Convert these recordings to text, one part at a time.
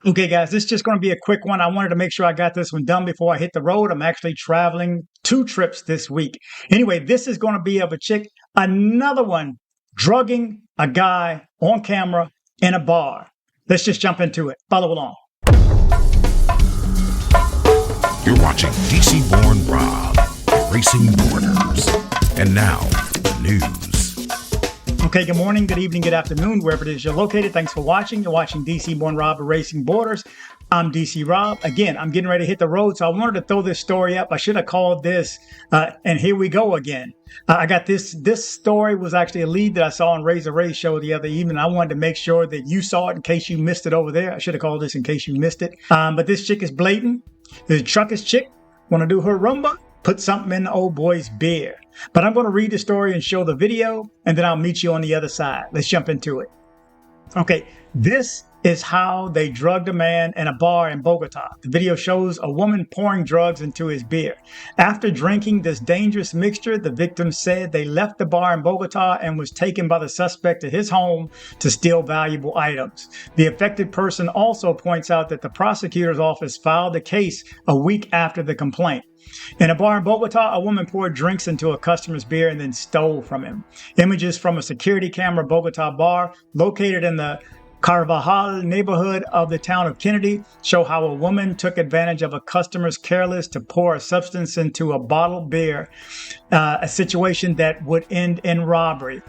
Okay, guys, this is just going to be a quick one. I wanted to make sure I got this one done before I hit the road. I'm actually traveling 2 trips this week. Anyway, this is going to be of a chick, another one, drugging a guy on camera in a bar. Let's just jump into it. Follow along. You're watching DC-born Rob, Racing Borders. And now, the news. Okay, good morning, good evening, good afternoon, wherever it is you're located. Thanks for watching. You're watching DC-born Rob, Racing Borders. I'm DC Rob. Again, I'm getting ready to hit the road, so I wanted to throw this story up. I should have called this, and here we go again. I got this. This story was actually a lead that I saw on Razor Ray's show the other evening. I wanted to make sure that you saw it in case you missed it over there. I should have called this in case you missed it. But this chick is blatant. The truckist chick want to do her rumba, put something in the old boy's beer. But I'm going to read the story and show the video, and then I'll meet you on the other side. Let's jump into it. Okay, this is how they drugged a man in a bar in Bogotá. The video shows a woman pouring drugs into his beer. After drinking this dangerous mixture, the victim said they left the bar in Bogotá and was taken by the suspect to his home to steal valuable items. The affected person also points out that the prosecutor's office filed the case a week after the complaint. In a bar in Bogotá, a woman poured drinks into a customer's beer and then stole from him. Images from a security camera Bogotá bar located in the Carvajal neighborhood of the town of Kennedy show how a woman took advantage of a customer's careless to pour a substance into a bottled beer, a situation that would end in robbery.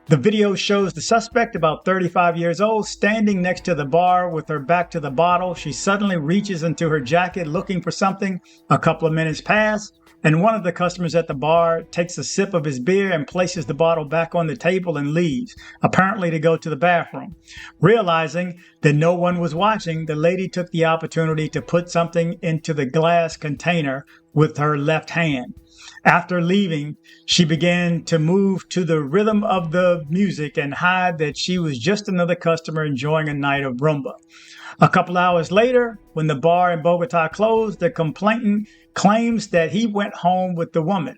The video shows the suspect, about 35 years old, standing next to the bar with her back to the bottle. She suddenly reaches into her jacket looking for something. A couple of minutes pass, and one of the customers at the bar takes a sip of his beer and places the bottle back on the table and leaves, apparently to go to the bathroom. Realizing that no one was watching, the lady took the opportunity to put something into the glass container with her left hand. After leaving, she began to move to the rhythm of the music and hide that she was just another customer enjoying a night of rumba. A couple hours later, when the bar in Bogotá closed, the complainant claims that he went home with the woman.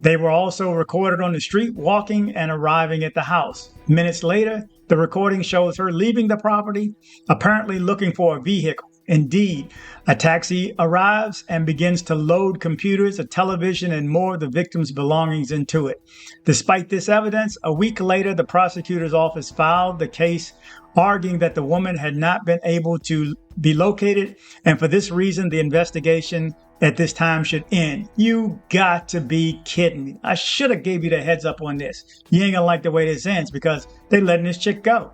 They were also recorded on the street walking and arriving at the house. Minutes later, the recording shows her leaving the property, apparently looking for a vehicle. Indeed, a taxi arrives and begins to load computers, a television, and more of the victim's belongings into it. Despite this evidence, a week later, the prosecutor's office filed the case, arguing that the woman had not been able to be located, and for this reason, the investigation at this time should end. You got to be kidding me. I should have gave you the heads up on this. You ain't gonna like the way this ends because they letting this chick go.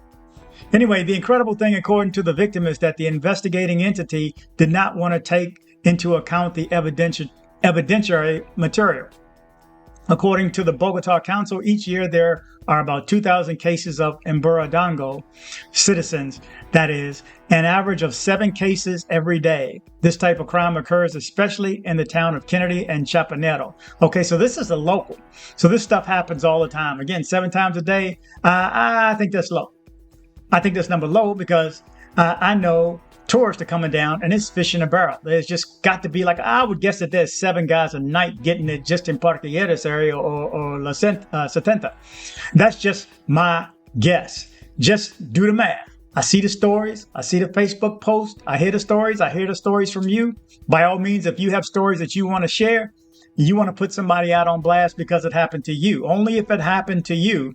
Anyway, the incredible thing, according to the victim, is that the investigating entity did not want to take into account the evidentiary material. According to the Bogotá Council, each year there are about 2,000 cases of emburundangado citizens, that is, an average of 7 cases every day. This type of crime occurs especially in the town of Kennedy and Chapinero. Okay, so this is a local. So this stuff happens all the time. Again, 7 times a day. I think that's low. I think this number low because I know tourists are coming down and it's fish in a barrel. There's just got to be like, I would guess that there's 7 guys a night getting it just in Parque Lleras area or La Setenta. That's just my guess. Just do the math. I see the stories. I see the Facebook posts. I hear the stories. I hear the stories from you. By all means, if you have stories that you want to share, you want to put somebody out on blast because it happened to you. Only if it happened to you.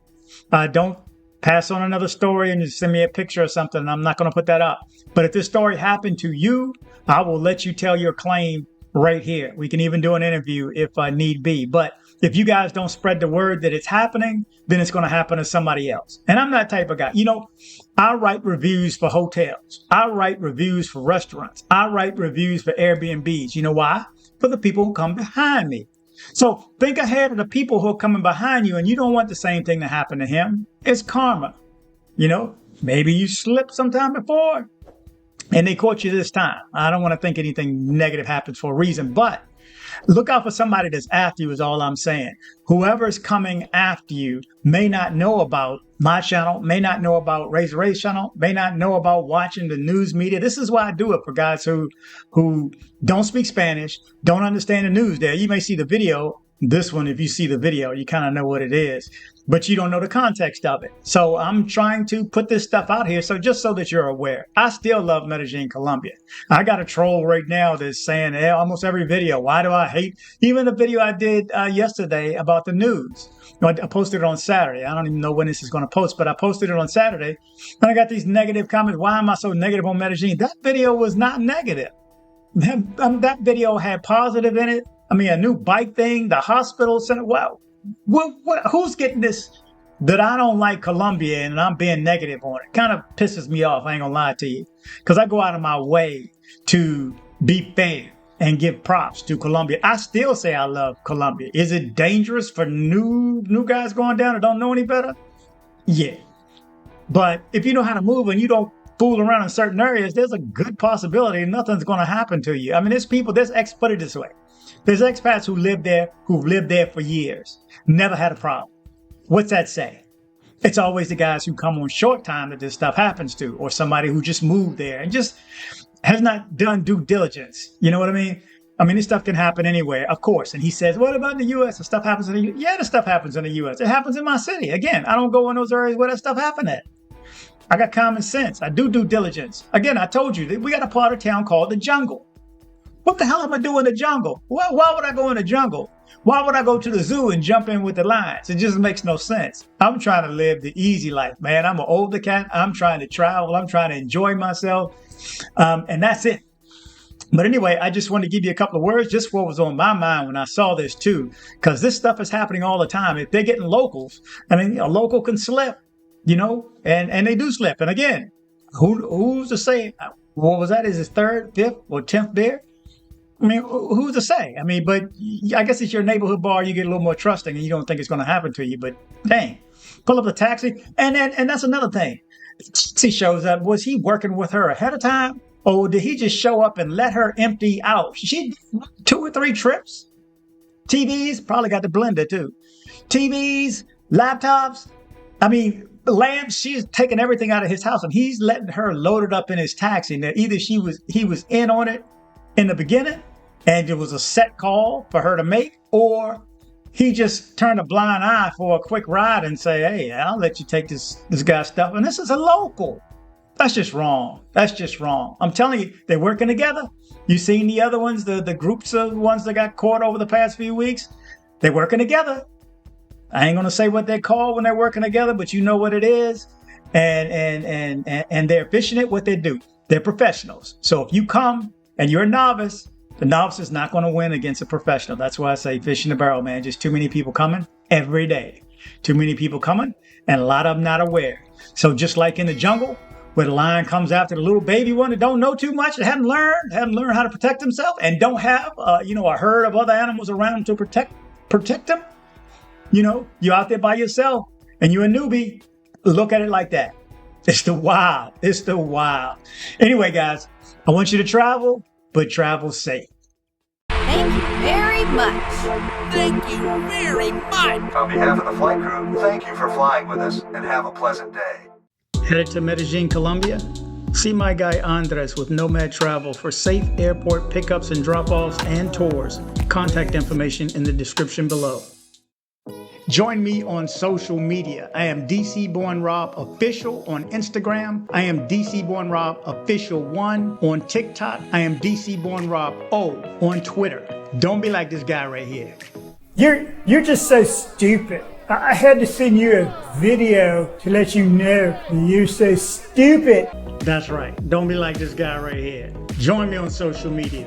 Don't pass on another story and just send me a picture or something, and I'm not going to put that up. But if this story happened to you, I will let you tell your claim right here. We can even do an interview if need be. But if you guys don't spread the word that it's happening, then it's going to happen to somebody else. And I'm that type of guy. You know, I write reviews for hotels. I write reviews for restaurants. I write reviews for Airbnbs. You know why? For the people who come behind me. So think ahead of the people who are coming behind you, and you don't want the same thing to happen to him. It's karma. You know, maybe you slipped sometime before and they caught you this time. I don't want to think anything negative happens for a reason, but look out for somebody that's after you is all I'm saying. Whoever's coming after you may not know about my channel, may not know about Razor Ray's channel, may not know about watching the news media. This is why I do it for guys who don't speak Spanish, don't understand the news there. You may see the video This one, if you see the video, you kind of know what it is, but you don't know the context of it. So I'm trying to put this stuff out here, so just so that you're aware. I still love Medellin, Colombia. I got a troll right now that's saying almost every video, why do I hate? Even the video I did yesterday about the news. I posted it on Saturday. I don't even know when this is going to post, but I posted it on Saturday. And I got these negative comments. Why am I so negative on Medellin? That video was not negative. That video had positive in it. I mean, a new bike thing, the hospital center. Wow. Who's getting this that I don't like Colombia and I'm being negative on it? Kind of pisses me off. I ain't gonna lie to you. Because I go out of my way to be fair and give props to Colombia. I still say I love Colombia. Is it dangerous for new guys going down that don't know any better? Yeah. But if you know how to move and you don't fool around in certain areas, there's a good possibility nothing's going to happen to you. I mean, put it this way. There's expats who've lived there for years, never had a problem. What's that say? It's always the guys who come on short time that this stuff happens to, or somebody who just moved there and just has not done due diligence. You know what I mean? I mean, this stuff can happen anywhere, of course. And he says, what about in the U.S.? The stuff happens in the U.S. Yeah, the stuff happens in the U.S. It happens in my city. Again, I don't go in those areas where that stuff happened at. I got common sense. I do due diligence. Again, I told you that we got a part of town called the jungle. What the hell am I doing in the jungle? Well, why would I go in the jungle? Why would I go to the zoo and jump in with the lions? It just makes no sense. I'm trying to live the easy life, man. I'm an older cat. I'm trying to travel. I'm trying to enjoy myself. And that's it. But anyway, I just want to give you a couple of words, just what was on my mind when I saw this too, because this stuff is happening all the time. If they're getting locals, I mean, a local can slip, you know, and they do slip. And again, who's to say, what was that? Is his third, fifth, or 10th beer? I mean, who's to say? I mean, but I guess it's your neighborhood bar. You get a little more trusting and you don't think it's going to happen to you. But dang, pull up the taxi. And that's another thing. The taxi shows up. Was he working with her ahead of time? Or did he just show up and let her empty out? She 2 or 3 trips. TVs, probably got the blender too. TVs, laptops. I mean, lamps. She's taking everything out of his house and he's letting her load it up in his taxi. Now, either he was in on it in the beginning and it was a set call for her to make, or he just turned a blind eye for a quick ride and say, hey, I'll let you take this guy's stuff. And this is a local. That's just wrong. That's just wrong. I'm telling you, they're working together. You seen the other ones, the groups of ones that got caught over the past few weeks? They're working together. I ain't going to say what they're called when they're working together, but you know what it is. And they're efficient at what they do. They're professionals. So if you come and you're a novice, the novice is not going to win against a professional. That's why I say fish in the barrel, man. Just too many people coming every day. Too many people coming and a lot of them not aware. So just like in the jungle, where the lion comes after the little baby one that don't know too much, that haven't learned how to protect themselves and don't have, a herd of other animals around to protect them. You know, you're out there by yourself and you're a newbie. Look at it like that. It's the wild. It's the wild. Anyway, guys, I want you to travel, but travel safe. Thank you very much. Thank you very much. On behalf of the flight crew, thank you for flying with us and have a pleasant day. Headed to Medellin, Colombia? See my guy Andres with Nomad Travel for safe airport pickups and drop-offs and tours. Contact information in the description below. Join me on social media. I am DC Born Rob Official on Instagram. I am DC Born Rob Official 1 on TikTok. I am DC Born Rob O on Twitter. Don't be like this guy right here. You're just so stupid. I had to send you a video to let you know that you're so stupid. That's right. Don't be like this guy right here. Join me on social media.